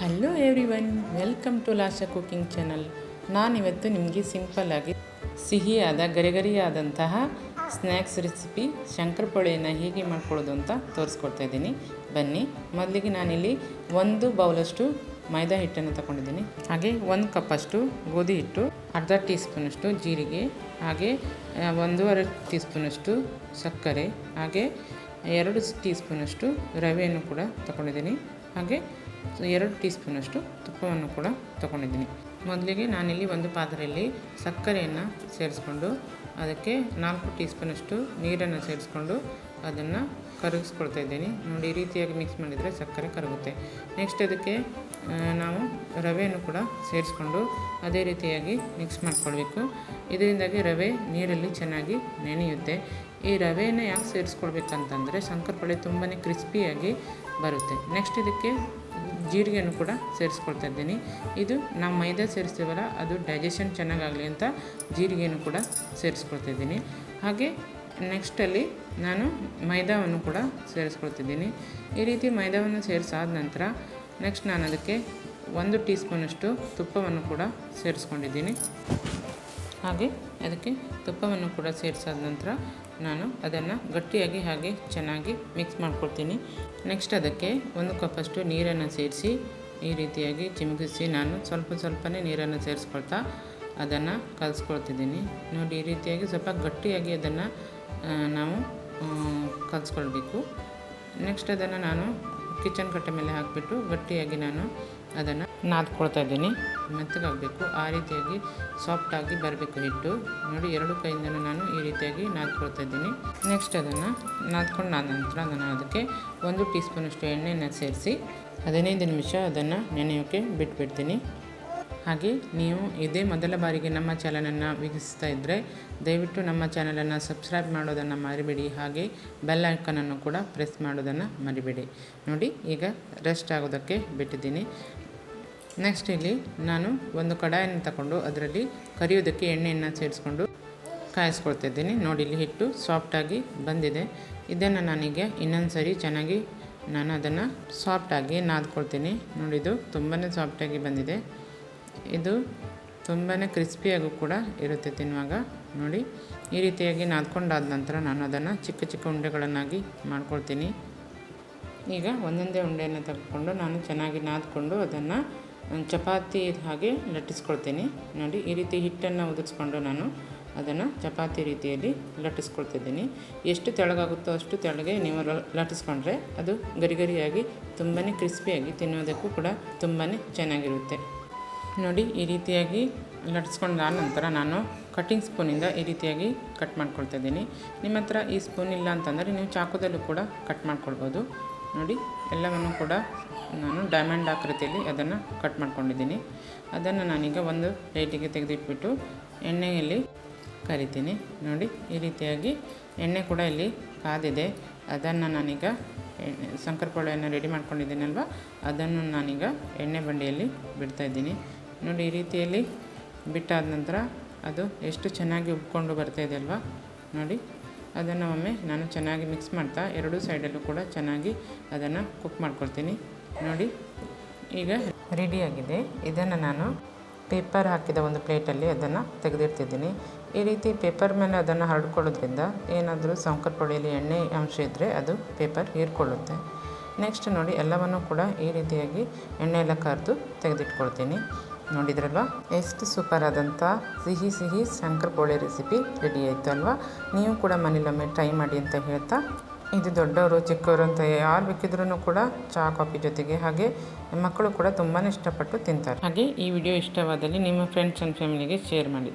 Hello everyone, welcome to Lasha cooking channel. ನಾನಿವತ್ತು ನಿಮಗೆ ಸಿಂಪಲ್ಲಾಗಿ ಸಿಹಿಯಾದ ಗರಿಗರಿಯಾದಂತಹ ಸ್ನ್ಯಾಕ್ಸ್ ರೆಸಿಪಿ ಶಂಕರಪೊಳೆಯನ್ನು ಹೇಗೆ ಮಾಡ್ಕೊಳ್ಳೋದು ಅಂತ ತೋರಿಸ್ಕೊಡ್ತಾ ಇದ್ದೀನಿ. ಬನ್ನಿ. ಮೊದಲಿಗೆ ನಾನಿಲ್ಲಿ 1 ಬೌಲಷ್ಟು ಮೈದಾ ಹಿಟ್ಟನ್ನು ತಗೊಂಡಿದ್ದೀನಿ. ಹಾಗೆ 1 ಕಪ್ಪಷ್ಟು ಗೋಧಿ ಹಿಟ್ಟು, ಅರ್ಧ ಟೀ ಸ್ಪೂನಷ್ಟು ಜೀರಿಗೆ, ಹಾಗೆ 1.5 ಟೀ ಸ್ಪೂನಷ್ಟು ಸಕ್ಕರೆ, ಹಾಗೆ 2 ಟೀ ಸ್ಪೂನಷ್ಟು ರವೆಯನ್ನು ಕೂಡ ತಗೊಂಡಿದ್ದೀನಿ. ಹಾಗೆ 2 ಟೀ ಸ್ಪೂನಷ್ಟು ತುಪ್ಪವನ್ನು ಕೂಡ ತಗೊಂಡಿದ್ದೀನಿ. ಮೊದಲಿಗೆ ನಾನಿಲ್ಲಿ ಒಂದು ಪಾತ್ರೆಯಲ್ಲಿ ಸಕ್ಕರೆಯನ್ನು ಸೇರಿಸ್ಕೊಂಡು ಅದಕ್ಕೆ 4 ಟೀ ಸ್ಪೂನಷ್ಟು ನೀರನ್ನು ಸೇರಿಸ್ಕೊಂಡು ಅದನ್ನು ಕರಗಿಸ್ಕೊಳ್ತಾ ಇದ್ದೀನಿ. ನೋಡಿ, ಈ ರೀತಿಯಾಗಿ ಮಿಕ್ಸ್ ಮಾಡಿದರೆ ಸಕ್ಕರೆ ಕರಗುತ್ತೆ. ನೆಕ್ಸ್ಟ್ ಅದಕ್ಕೆ ನಾವು ರವೆಯನ್ನು ಕೂಡ ಸೇರಿಸ್ಕೊಂಡು ಅದೇ ರೀತಿಯಾಗಿ ಮಿಕ್ಸ್ ಮಾಡ್ಕೊಳ್ಬೇಕು. ಇದರಿಂದಾಗಿ ರವೆ ನೀರಲ್ಲಿ ಚೆನ್ನಾಗಿ ನೆನೆಯುತ್ತೆ. ಈ ರವೆಯನ್ನು ಯಾಕೆ ಸೇರಿಸ್ಕೊಳ್ಬೇಕಂತಂದರೆ ಶಂಕರಪೊಳೆ ತುಂಬಾ ಕ್ರಿಸ್ಪಿಯಾಗಿ ಬರುತ್ತೆ. ನೆಕ್ಸ್ಟ್ ಇದಕ್ಕೆ ಜೀರಿಗೆಯನ್ನು ಕೂಡ ಸೇರಿಸ್ಕೊಳ್ತಾ ಇದ್ದೀನಿ. ಇದು ನಾವು ಮೈದಾ ಸೇರಿಸ್ತೀವಲ್ಲ, ಅದು ಡೈಜೆಷನ್ ಚೆನ್ನಾಗಾಗಲಿ ಅಂತ ಜೀರಿಗೆಯನ್ನು ಕೂಡ ಸೇರಿಸ್ಕೊಳ್ತಾ ಇದ್ದೀನಿ. ಹಾಗೆ ನೆಕ್ಸ್ಟಲ್ಲಿ ನಾನು ಮೈದಾವನ್ನು ಕೂಡ ಸೇರಿಸ್ಕೊಳ್ತಿದ್ದೀನಿ. ಈ ರೀತಿ ಮೈದಾವನ್ನು ಸೇರಿಸಾದ ನಂತರ ನೆಕ್ಸ್ಟ್ ನಾನು ಅದಕ್ಕೆ 1 ಟೀ ಸ್ಪೂನಷ್ಟು ತುಪ್ಪವನ್ನು ಕೂಡ ಸೇರಿಸ್ಕೊಂಡಿದ್ದೀನಿ. ಹಾಗೆ ಅದಕ್ಕೆ ತುಪ್ಪವನ್ನು ಕೂಡ ಸೇರಿಸಾದ ನಂತರ ನಾನು ಅದನ್ನು ಗಟ್ಟಿಯಾಗಿ ಹಾಗೆ ಚೆನ್ನಾಗಿ ಮಿಕ್ಸ್ ಮಾಡ್ಕೊಳ್ತೀನಿ. ನೆಕ್ಸ್ಟ್ ಅದಕ್ಕೆ 1 ಕಪ್ಪಷ್ಟು ನೀರನ್ನು ಸೇರಿಸಿ ಈ ರೀತಿಯಾಗಿ ಚಿಮುಕಿಸಿ ನಾನು ಸ್ವಲ್ಪನೇ ನೀರನ್ನು ಸೇರಿಸ್ಕೊಳ್ತಾ ಅದನ್ನು ಕಲಿಸ್ಕೊಳ್ತಿದ್ದೀನಿ. ನೋಡಿ, ಈ ರೀತಿಯಾಗಿ ಸ್ವಲ್ಪ ಗಟ್ಟಿಯಾಗಿ ಅದನ್ನು ನಾವು ಕಲಿಸ್ಕೊಳ್ಬೇಕು. ನೆಕ್ಸ್ಟ್ ಅದನ್ನು ನಾನು ಕಿಚನ್ ಕಟ್ಟೆ ಮೇಲೆ ಹಾಕಿಬಿಟ್ಟು ಗಟ್ಟಿಯಾಗಿ ನಾನು ಅದನ್ನು ನಾದ್ಕೊಳ್ತಾ ಇದ್ದೀನಿ. ಮೆತ್ತಗಾಗಬೇಕು, ಆ ರೀತಿಯಾಗಿ ಸಾಫ್ಟಾಗಿ ಬರಬೇಕು ಹಿಟ್ಟು. ನೋಡಿ, 2 ಕೈಯಿಂದನೂ ನಾನು ಈ ರೀತಿಯಾಗಿ ನಾದ್ಕೊಳ್ತಾ ಇದ್ದೀನಿ. ನೆಕ್ಸ್ಟ್ ಅದನ್ನು ನಾದ್ಕೊಂಡ ನಂತರ ನಾನು ಅದಕ್ಕೆ 1 ಟೀ ಸ್ಪೂನಷ್ಟು ಎಣ್ಣೆಯನ್ನು ಸೇರಿಸಿ 15 ನಿಮಿಷ ಅದನ್ನು ನೆನೆಯೋಕ್ಕೆ ಬಿಟ್ಬಿಡ್ತೀನಿ. ಹಾಗೆ ನೀವು ಇದೇ ಮೊದಲ ಬಾರಿಗೆ ನಮ್ಮ ಚಾನಲನ್ನು ವೀಕ್ಷಿಸ್ತಾ ಇದ್ದರೆ ದಯವಿಟ್ಟು ನಮ್ಮ ಚಾನಲನ್ನು ಸಬ್ಸ್ಕ್ರೈಬ್ ಮಾಡೋದನ್ನು ಮರಿಬೇಡಿ. ಹಾಗೆ ಬೆಲ್ ಐಕನನ್ನು ಕೂಡ ಪ್ರೆಸ್ ಮಾಡೋದನ್ನು ಮರಿಬೇಡಿ. ನೋಡಿ, ಈಗ ರೆಸ್ಟ್ ಆಗೋದಕ್ಕೆ ಬಿಟ್ಟಿದ್ದೀನಿ. ನೆಕ್ಸ್ಟ್ ಇಲ್ಲಿ ನಾನು ಒಂದು ಕಡಾಯನ್ನು ತಗೊಂಡು ಅದರಲ್ಲಿ ಕರಿಯೋದಕ್ಕೆ ಎಣ್ಣೆಯನ್ನು ಸೇರಿಸ್ಕೊಂಡು ಕಾಯಿಸ್ಕೊಳ್ತಿದ್ದೀನಿ. ನೋಡಿ, ಇಲ್ಲಿ ಹಿಟ್ಟು ಸಾಫ್ಟಾಗಿ ಬಂದಿದೆ. ಇದನ್ನು ನಾನೀಗ ಇನ್ನೊಂದು ಸರಿ ಚೆನ್ನಾಗಿ ನಾನು ಅದನ್ನು ಸಾಫ್ಟಾಗಿ ನಾದ್ಕೊಳ್ತೀನಿ. ನೋಡಿ, ಇದು ತುಂಬಾ ಸಾಫ್ಟಾಗಿ ಬಂದಿದೆ. ಇದು ತುಂಬಾ ಕ್ರಿಸ್ಪಿಯಾಗೂ ಕೂಡ ಇರುತ್ತೆ ತಿನ್ನುವಾಗ. ನೋಡಿ, ಈ ರೀತಿಯಾಗಿ ನಾದ್ಕೊಂಡಾದ ನಂತರ ನಾನು ಅದನ್ನು ಚಿಕ್ಕ ಚಿಕ್ಕ ಉಂಡೆಗಳನ್ನಾಗಿ ಮಾಡ್ಕೊಳ್ತೀನಿ. ಈಗ ಒಂದೊಂದೇ ಉಂಡೆಯನ್ನು ತೆಗೆದುಕೊಂಡು ನಾನು ಚೆನ್ನಾಗಿ ನಾದ್ಕೊಂಡು ಅದನ್ನು ಚಪಾತಿ ಹಾಗೆ ಲಟ್ಟಿಸ್ಕೊಳ್ತೀನಿ. ನೋಡಿ, ಈ ರೀತಿ ಹಿಟ್ಟನ್ನು ಉದುರಿಸ್ಕೊಂಡು ನಾನು ಅದನ್ನು ಚಪಾತಿ ರೀತಿಯಲ್ಲಿ ಲಟ್ಟಿಸ್ಕೊಳ್ತಿದ್ದೀನಿ. ಎಷ್ಟು ತೆಳ್ಳಗಾಗುತ್ತೋ ಅಷ್ಟು ತೆಳ್ಳಗೆ ನೀವು ಲಟ್ಟಿಸ್ಕೊಂಡ್ರೆ ಅದು ಗರಿಗರಿಯಾಗಿ ತುಂಬಾ ಕ್ರಿಸ್ಪಿಯಾಗಿ ತಿನ್ನೋದಕ್ಕೂ ಕೂಡ ತುಂಬಾ ಚೆನ್ನಾಗಿರುತ್ತೆ. ನೋಡಿ, ಈ ರೀತಿಯಾಗಿ ಲಟ್ಟಿಸ್ಕೊಂಡಾದ ನಂತರ ನಾನು ಕಟ್ಟಿಂಗ್ ಸ್ಪೂನಿಂದ ಈ ರೀತಿಯಾಗಿ ಕಟ್ ಮಾಡ್ಕೊಳ್ತಾ ಇದ್ದೀನಿ. ನಿಮ್ಮ ಹತ್ರ ಈ ಸ್ಪೂನ್ ಇಲ್ಲ ಅಂತಂದರೆ ನೀವು ಚಾಕುದಲ್ಲೂ ಕೂಡ ಕಟ್ ಮಾಡ್ಕೊಳ್ಬೋದು. ನೋಡಿ, ಎಲ್ಲವನ್ನು ಕೂಡ ನಾನು ಡೈಮಂಡ್ ಆಕೃತಿಯಲ್ಲಿ ಅದನ್ನು ಕಟ್ ಮಾಡ್ಕೊಂಡಿದ್ದೀನಿ. ಅದನ್ನು ನಾನೀಗ ಒಂದು ಪ್ಲೇಟಿಗೆ ತೆಗೆದಿಟ್ಬಿಟ್ಟು ಎಣ್ಣೆಯಲ್ಲಿ ಕರಿತೀನಿ. ನೋಡಿ, ಈ ರೀತಿಯಾಗಿ ಎಣ್ಣೆ ಕೂಡ ಇಲ್ಲಿ ಕಾದಿದೆ. ಅದನ್ನು ನಾನೀಗ ಶಂಕರಪೊಳೆಯನ್ನು ರೆಡಿ ಮಾಡ್ಕೊಂಡಿದ್ದೀನಲ್ವ, ಅದನ್ನು ನಾನೀಗ ಎಣ್ಣೆ ಬಂಡಿಯಲ್ಲಿ ಬಿಡ್ತಾಯಿದ್ದೀನಿ. ನೋಡಿ, ಈ ರೀತಿಯಲ್ಲಿ ಬಿಟ್ಟಾದ ನಂತರ ಅದು ಎಷ್ಟು ಚೆನ್ನಾಗಿ ಉಬ್ಕೊಂಡು ಬರ್ತಾಯಿದೆ ಅಲ್ವಾ. ನೋಡಿ, ಅದನ್ನು ಒಮ್ಮೆ ನಾನು ಚೆನ್ನಾಗಿ ಮಿಕ್ಸ್ ಮಾಡ್ತಾ 2 ಸೈಡಲ್ಲೂ ಕೂಡ ಚೆನ್ನಾಗಿ ಅದನ್ನು ಕುಕ್ ಮಾಡ್ಕೊಳ್ತೀನಿ. ನೋಡಿ, ಈಗ ರೆಡಿಯಾಗಿದೆ. ಇದನ್ನು ನಾನು ಪೇಪರ್ ಹಾಕಿದ ಒಂದು ಪ್ಲೇಟಲ್ಲಿ ಅದನ್ನು ತೆಗೆದಿಡ್ತಿದ್ದೀನಿ. ಈ ರೀತಿ ಪೇಪರ್ ಮೇಲೆ ಅದನ್ನು ಹರಡ್ಕೊಳ್ಳೋದ್ರಿಂದ ಏನಾದರೂ ಶಂಕರಪೊಳೆಯಲ್ಲಿ ಎಣ್ಣೆ ಅಂಶ ಇದ್ದರೆ ಅದು ಪೇಪರ್ ಹೀರ್ಕೊಳ್ಳುತ್ತೆ. ನೆಕ್ಸ್ಟ್ ನೋಡಿ, ಎಲ್ಲವನ್ನು ಕೂಡ ಈ ರೀತಿಯಾಗಿ ಎಣ್ಣೆ ಎಲ್ಲ ಕರೆದು ತೆಗೆದಿಟ್ಕೊಳ್ತೀನಿ. ನೋಡಿದ್ರಲ್ವ, ಎಷ್ಟು ಸೂಪರ್ ಆದಂಥ ಸಿಹಿ ಶಂಕರಪೊಳೆ ರೆಸಿಪಿ ರೆಡಿ ಆಯಿತು ಅಲ್ವಾ. ನೀವು ಕೂಡ ಮನೇಲೊಮ್ಮೆ ಟ್ರೈ ಮಾಡಿ ಅಂತ ಹೇಳ್ತಾ, ಇದು ದೊಡ್ಡವರು ಚಿಕ್ಕವರು ಅಂತ ಯಾರು ಬೇಕಿದ್ರೂ ಕೂಡ ಚಹಾ ಕಾಫಿ ಜೊತೆಗೆ, ಹಾಗೆ ಮಕ್ಕಳು ಕೂಡ ತುಂಬಾ ಇಷ್ಟಪಟ್ಟು ತಿಂತಾರೆ. ಹಾಗೆ ಈ ವಿಡಿಯೋ ಇಷ್ಟವಾದಲ್ಲಿ ನಿಮ್ಮ ಫ್ರೆಂಡ್ಸ್ ಆ್ಯಂಡ್ ಫ್ಯಾಮಿಲಿಗೆ ಶೇರ್ ಮಾಡಿ.